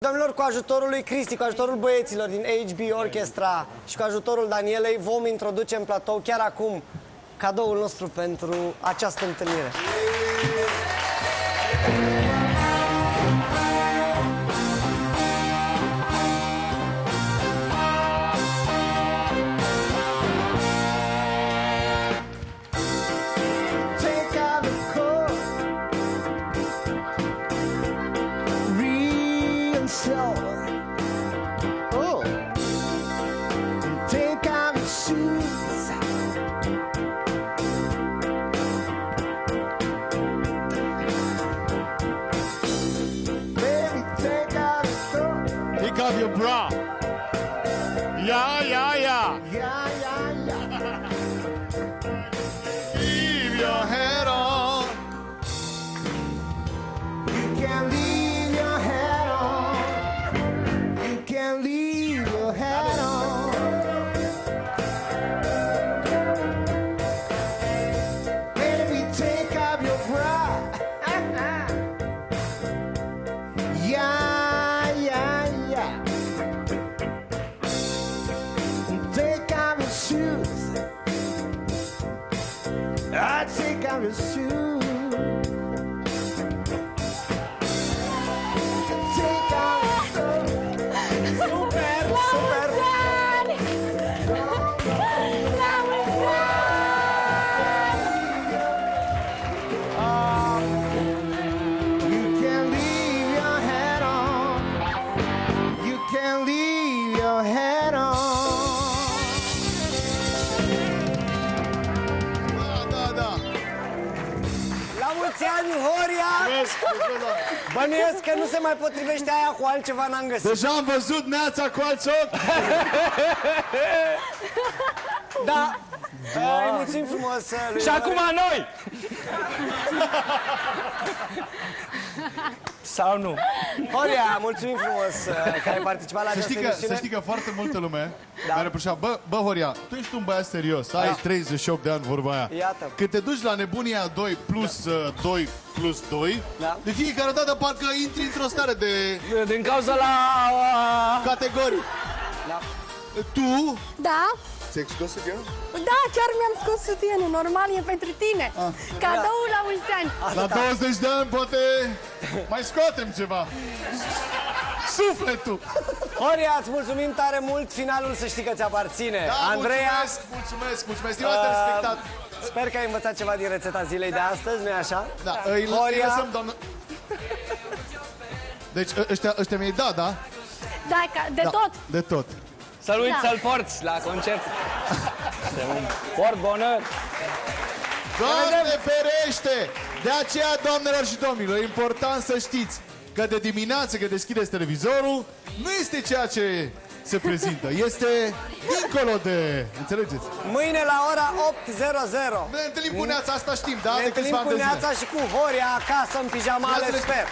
Domnilor, cu ajutorul lui Cristi, cu ajutorul băieților din HB Orchestra și cu ajutorul Danielei vom introduce în platou chiar acum cadoul nostru pentru această întâlnire. Oh, take off your shoes. Baby, take off your coat. Take off your bra. Yeah, yeah, yeah. Yeah, yeah, yeah. Leave your head on. You can leave your head on. You can leave your head on. Baby, take off your bra. Yeah, yeah, yeah. Take off your shoes. I take off your shoes. Take off your clothes. Super, super! You can leave your head on. You can leave your head on. Da, da. La mulți ani, Horia! Bănuiesc că nu se mai potrivește aia cu altceva, n-am găsit. Deja am văzut Neața cu alți ochi. Da, îi mulțumim frumos lui Și acum noi! Sau nu? Horia, mulțumim frumos că ai participat la această Să emisiune. știi că foarte multă lume mi-a reproșat, bă, Horia, tu ești un băiat serios, ai 38 de ani, vorba aia. Iată. Când te duci la nebunia 2 plus 2 plus 2, Da. de fiecare dată parcă intri într-o stare de Din cauza la... categorii. Da. Tu, Da? ți-ai scos sutienul? Da, chiar mi-am scos sutienul. Normal, e pentru tine. Cadoul la mulți ani. La 20 de ani poate mai scoatem ceva. Sufletul. Horia, îți mulțumim tare mult. Finalul să știi că ți aparține. Da, Andreea, mulțumesc, stimate respectat. sper că ai învățat ceva din rețeta zilei de astăzi, nu-i așa? Da, îi lăsăm, doamnă. Deci ăștia mi-ai dat, da? Da, de tot. De tot. Să-l uiți Da. să-l porți la concert. Port bonheur. Doamne ferește! De aceea, doamnelor și domnilor, e important să știți că de dimineață când deschideți televizorul, nu este ceea ce se prezintă. Este dincolo de... Înțelegeți? Mâine la ora 8:00. Ne întâlnim cu Neața, asta știm, da? Ne De întâlnim câțiva cu ani de zile. Neața și cu Horia acasă în pijamale, Bineînțeles. sper.